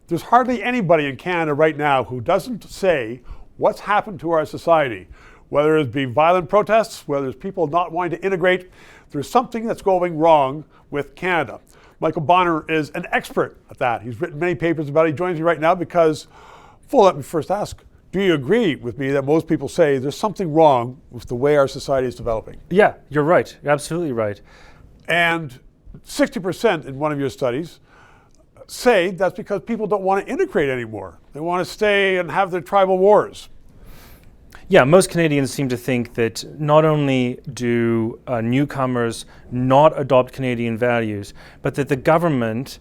There's hardly anybody in Canada right now who doesn't say what's happened to our society. Whether it be violent protests, whether it's people not wanting to integrate, there's something that's going wrong with Canada. Michael Bonner is an expert at that. He's written many papers about it. He joins me right now because, well, let me first ask, do you agree with me that most people say there's something wrong with the way our society is developing? Yeah, you're right. You're absolutely right. And 60% in one of your studies say that's because people don't want to integrate anymore. They want to stay and have their tribal wars. Yeah, most Canadians seem to think that not only do newcomers not adopt Canadian values, but that the government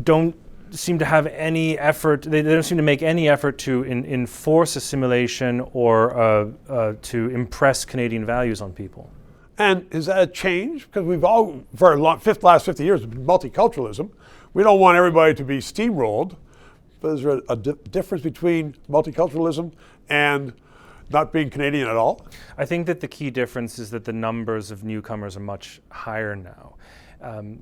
don't seem to have any effort, they don't seem to make any effort to enforce assimilation or to impress Canadian values on people. And is that a change? Because we've all, for the last 50 years, multiculturalism. We don't want everybody to be steamrolled. But is there a difference between multiculturalism and not being Canadian at all? I think that the key difference is that the numbers of newcomers are much higher now.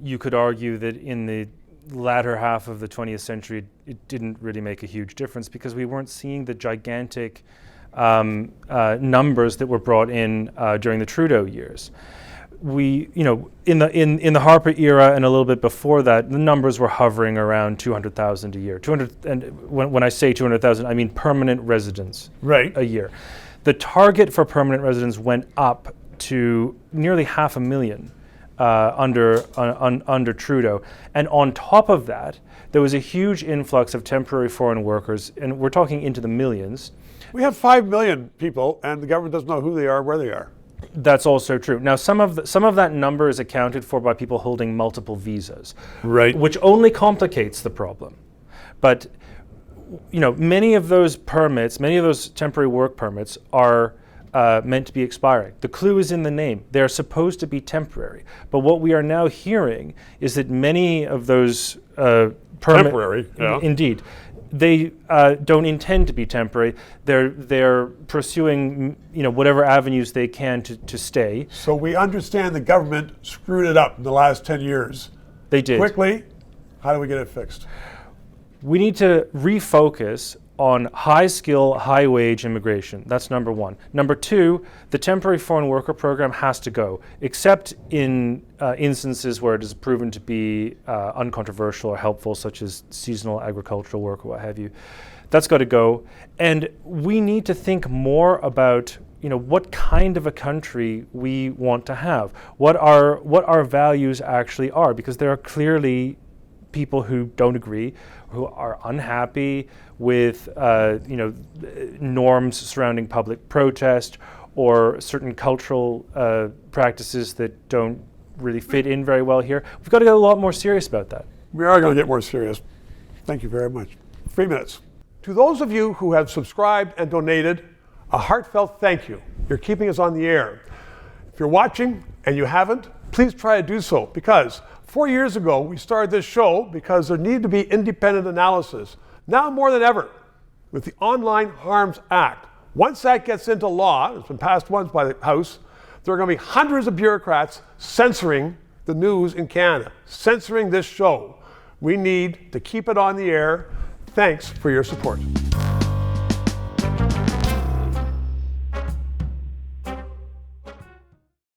You could argue that in the latter half of the 20th century, it didn't really make a huge difference because we weren't seeing the gigantic numbers that were brought in during the Trudeau years. In the Harper era and a little bit before that, the numbers were hovering around 200,000 a year. And when I say 200,000, I mean permanent residents a year. The target for permanent residents went up to nearly 500,000 under Trudeau, and on top of that, there was a huge influx of temporary foreign workers, and we're talking into the millions. We have 5 million people, and the government doesn't know who they are, where they are. That's also true. Now, some of that number is accounted for by people holding multiple visas, which only complicates the problem. But many of those permits, many of those temporary work permits, are meant to be expiring. The clue is in the name. They're supposed to be temporary. But what we are now hearing is that many of those temporary, yeah. Indeed. They don't intend to be temporary. They're pursuing, whatever avenues they can to stay. So we understand the government screwed it up in the last 10 years. They did. Quickly, how do we get it fixed? We need to refocus on high skill, high wage immigration. That's number one. Number two, the temporary foreign worker program has to go, except in instances where it is proven to be uncontroversial or helpful, such as seasonal agricultural work or what have you. That's got to go. And we need to think more about what kind of a country we want to have, what our values actually are, because there are clearly people who don't agree, who are unhappy with norms surrounding public protest or certain cultural practices that don't really fit in very well here. We've got to get a lot more serious about that. We are going to get more serious. Thank you very much. 3 minutes. To those of you who have subscribed and donated, a heartfelt thank you. You're keeping us on the air. If you're watching and you haven't, please try to do so, because 4 years ago, we started this show because there needed to be independent analysis. Now more than ever, with the Online Harms Act, once that gets into law, it's been passed once by the House, there are going to be hundreds of bureaucrats censoring the news in Canada, censoring this show. We need to keep it on the air. Thanks for your support.